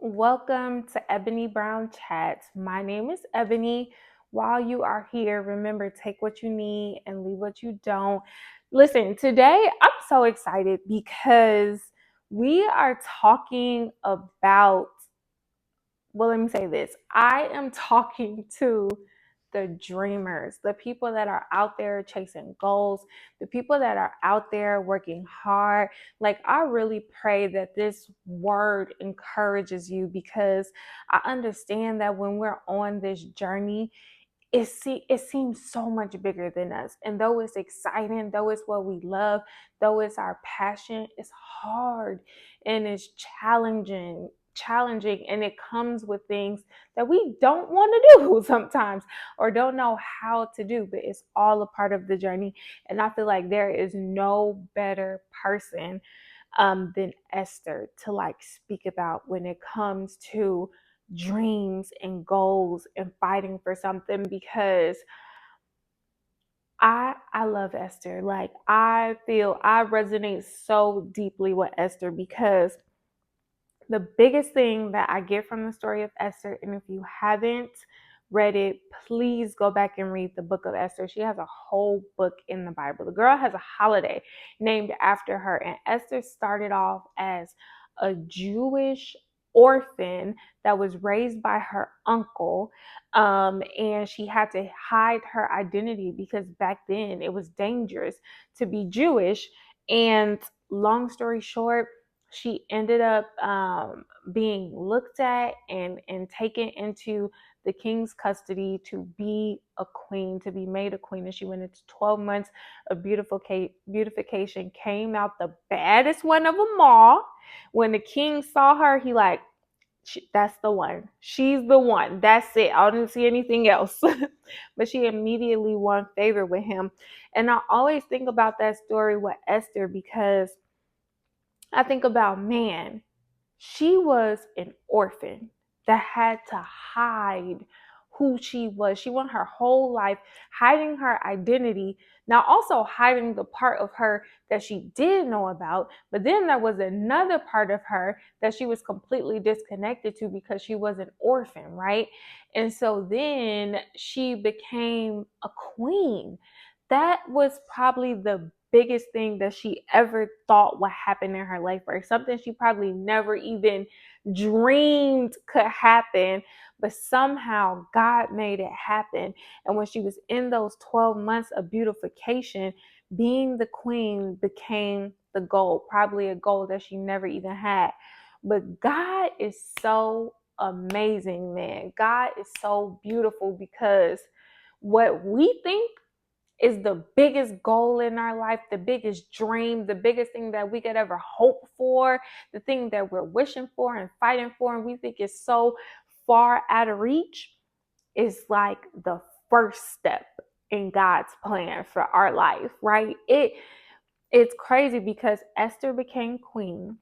Welcome to Ebony Brown Chats. My name is Ebony. While you are here, remember, take what you need and leave what you don't. Listen, today I'm so excited because we are talking about, let me say this. I am talking to the dreamers, the people that are out there chasing goals, the people that are out there working hard. Like, I really pray that this word encourages you because I understand that when we're on this journey, it seems so much bigger than us. And though it's exciting, though it's what we love, though it's our passion, it's hard and it's challenging, and it comes with things that we don't want to do sometimes or don't know how to do, but it's all a part of the journey. And I feel like there is no better person than Esther to like speak about when it comes to dreams and goals and fighting for something, because I love Esther. Like, I feel I resonate so deeply with Esther because the biggest thing that I get from the story of Esther, and if you haven't read it, please go back and read the book of Esther. She has a whole book in the Bible. The girl has a holiday named after her, and Esther started off as a Jewish orphan that was raised by her uncle, and she had to hide her identity because back then it was dangerous to be Jewish. And long story short, she ended up being looked at and taken into the king's custody to be a queen, to be made a queen. And she went into 12 months of beautification, came out the baddest one of them all. When the king saw her, he like, that's the one. She's the one. That's it. I didn't see anything else. But she immediately won favor with him. And I always think about that story with Esther because I think about, man, she was an orphan that had to hide who she was. She went her whole life hiding her identity, now also hiding the part of her that she did know about. But then there was another part of her that she was completely disconnected to because she was an orphan, right? And so then she became a queen. That was probably the biggest thing that she ever thought would happen in her life, or something she probably never even dreamed could happen, but somehow God made it happen. And when she was in those 12 months of beautification, being the queen became the goal, probably a goal that she never even had. But God is so amazing, man. God is so beautiful because what we think is the biggest goal in our life, the biggest dream, the biggest thing that we could ever hope for, the thing that we're wishing for and fighting for, and we think is so far out of reach, is like the first step in God's plan for our life, right? It's crazy because Esther became queen,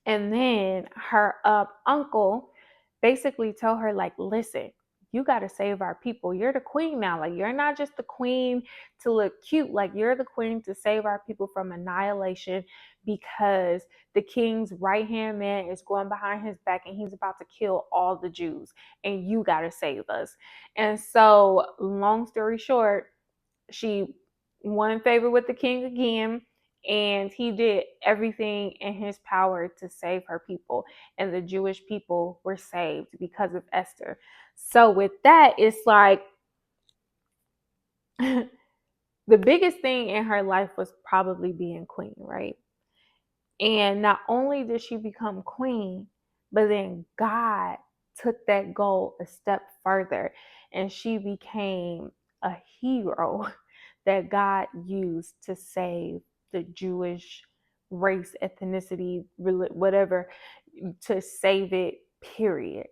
and then her uncle basically told her, like, listen, you got to save our people. You're the queen now. Like, you're not just the queen to look cute. Like, you're the queen to save our people from annihilation, because the king's right hand man is going behind his back and he's about to kill all the Jews. And you got to save us. And so, long story short, she won favor with the king again, and he did everything in his power to save her people, and the Jewish people were saved because of Esther. So with that, it's like the biggest thing in her life was probably being queen, right? And not only did she become queen, but then God took that goal a step further, and she became a hero that God used to save the Jewish race, ethnicity, whatever, to save it, period.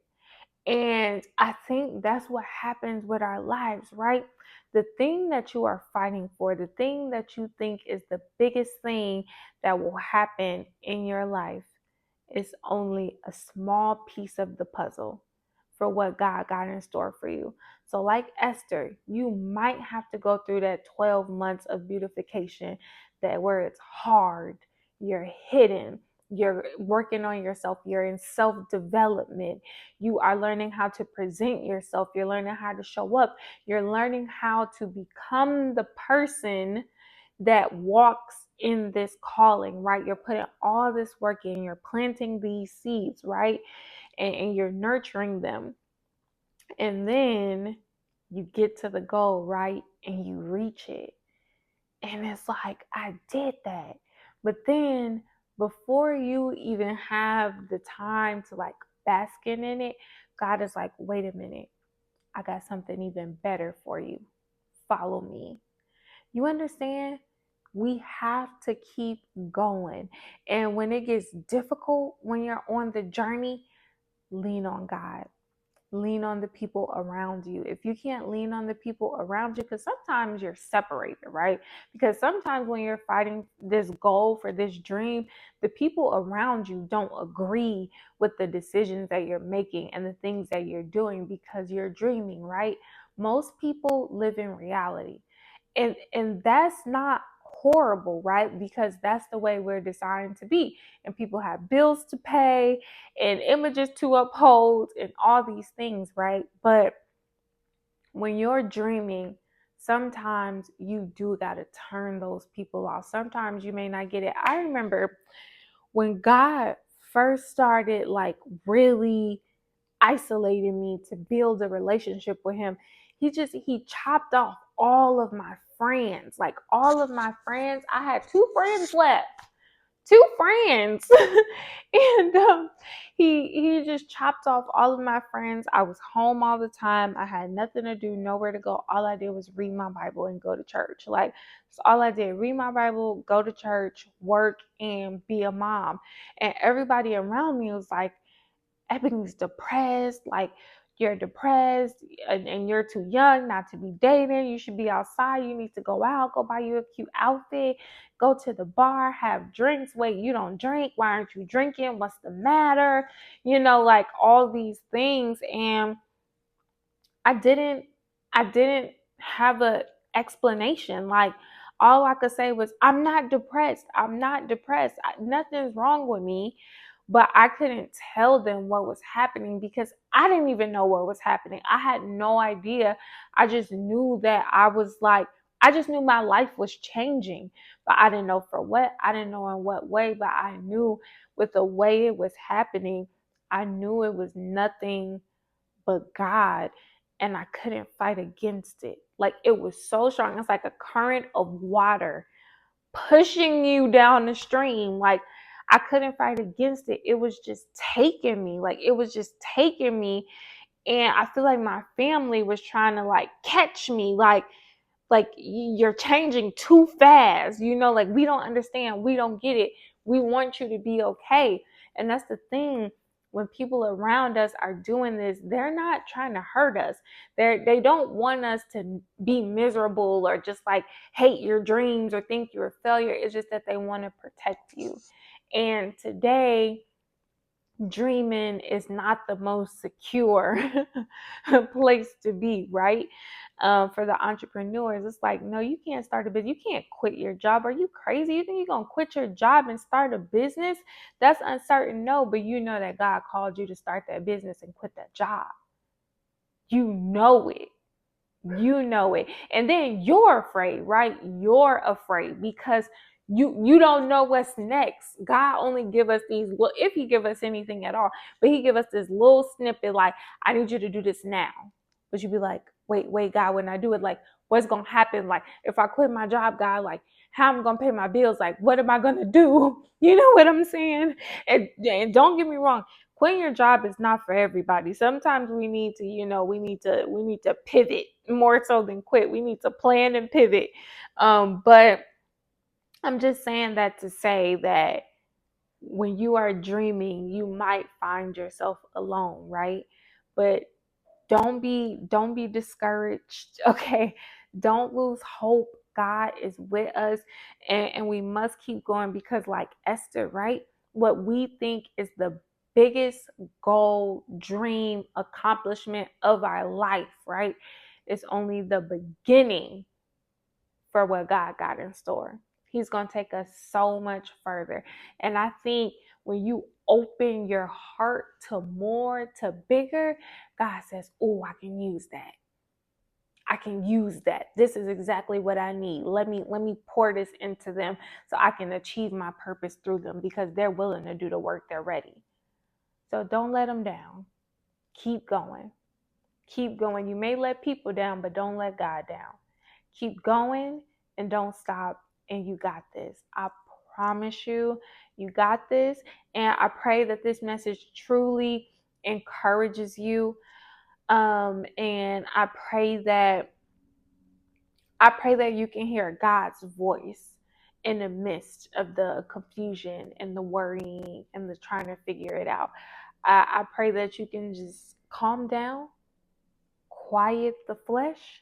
And I think that's what happens with our lives, right? The thing that you are fighting for, the thing that you think is the biggest thing that will happen in your life, is only a small piece of the puzzle for what God got in store for you. So like Esther, you might have to go through that 12 months of beautification, that where it's hard, you're hidden, you're working on yourself. You're in self-development. You are learning how to present yourself. You're learning how to show up. You're learning how to become the person that walks in this calling, right? You're putting all this work in. You're planting these seeds, right? And you're nurturing them. And then you get to the goal, right? And you reach it. And it's like, I did that. But then before you even have the time to like basking in it, God is like, wait a minute, I got something even better for you. Follow me. You understand? We have to keep going. And when it gets difficult, when you're on the journey, lean on God. Lean on the people around you. If you can't lean on the people around you, because sometimes you're separated, right? Because sometimes when you're fighting this goal for this dream, the people around you don't agree with the decisions that you're making and the things that you're doing because you're dreaming, right? Most people live in reality. And that's not horrible, right? Because that's the way we're designed to be. And people have bills to pay and images to uphold and all these things, right? But when you're dreaming, sometimes you do got to turn those people off. Sometimes you may not get it. I remember when God first started like really isolating me to build a relationship with him, he chopped off all of my friends. Like all of my friends, I had two friends left. Two friends. And he just chopped off all of my friends. I was home all the time. I had nothing to do, nowhere to go. All I did was read my Bible and go to church. Like, so all I did, read my Bible, go to church, work, and be a mom. And everybody around me was like, Ebony's depressed. Like, you're depressed and you're too young not to be dating. You should be outside. You need to go out, go buy you a cute outfit, go to the bar, have drinks. Wait, you don't drink. Why aren't you drinking? What's the matter? Like all these things. And I didn't have a explanation. Like all I could say was, I'm not depressed. I'm not depressed. Nothing's wrong with me. But I couldn't tell them what was happening because I didn't even know what was happening. I had no idea. I just knew that I just knew my life was changing, but I didn't know for what. I didn't know in what way, but I knew with the way it was happening, I knew it was nothing but God, and I couldn't fight against it. Like it was so strong. It's like a current of water pushing you down the stream. Like I couldn't fight against it. It was just taking me. Like it was just taking me. And I feel like my family was trying to like catch me. Like you're changing too fast, like we don't understand, we don't get it, we want you to be okay. And that's the thing, when people around us are doing this, they're not trying to hurt us. They don't want us to be miserable or just like hate your dreams or think you're a failure. It's just that they want to protect you. And today, dreaming is not the most secure place to be, right? For the entrepreneurs, it's like, no, you can't start a business. You can't quit your job. Are you crazy? You think you're going to quit your job and start a business? That's uncertain. No, but you know that God called you to start that business and quit that job. You know it. You know it. And then you're afraid, right? You're afraid because you don't know what's next. God only give us these, well, if he give us anything at all, but he give us this little snippet like, I need you to do this now. But you be like, wait, God, when I do it, like, what's gonna happen? Like, if I quit my job, God, like, how am I gonna pay my bills? Like, what am I gonna do? You know what I'm saying? And don't get me wrong, quitting your job is not for everybody. Sometimes we need to, we need to pivot more so than quit. We need to plan and pivot. But I'm just saying that to say that when you are dreaming, you might find yourself alone, right? But don't be discouraged. Okay, don't lose hope. God is with us, and we must keep going, because like Esther, right, what we think is the biggest goal, dream, accomplishment of our life, right, is only the beginning for what God got in store. He's going to take us so much further. And I think when you open your heart to more, to bigger, God says, oh, I can use that. I can use that. This is exactly what I need. Let me pour this into them so I can achieve my purpose through them, because they're willing to do the work. They're ready. So don't let them down. Keep going. Keep going. You may let people down, but don't let God down. Keep going and don't stop. And you got this. I promise you, you got this. And I pray that this message truly encourages you. And I pray that you can hear God's voice in the midst of the confusion and the worrying and the trying to figure it out. I pray that you can just calm down, quiet the flesh,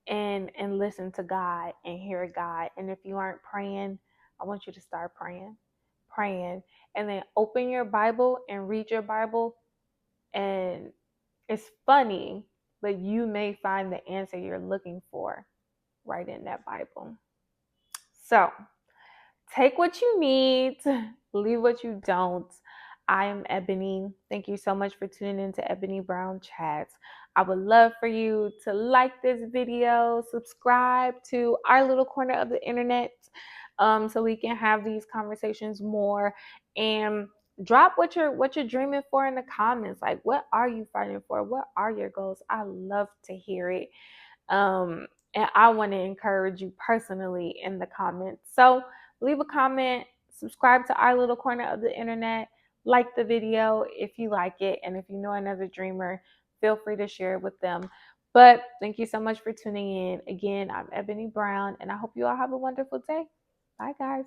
and listen to God and hear God. And if you aren't praying, I want you to start praying, and then open your Bible and read your Bible. And it's funny, but you may find the answer you're looking for right in that Bible. So take what you need, leave what you don't. I am Ebony. Thank you so much for tuning in to Ebony Brown Chats. I would love for you to like this video, subscribe to our little corner of the internet, so we can have these conversations more, and drop what you're dreaming for in the comments. Like, what are you fighting for? What are your goals? I love to hear it. And I want to encourage you personally in the comments. So leave a comment, subscribe to our little corner of the internet, like the video if you like it, and if you know another dreamer, feel free to share it with them. But thank you so much for tuning in. Again, I'm Ebony Brown, and I hope you all have a wonderful day. Bye, guys.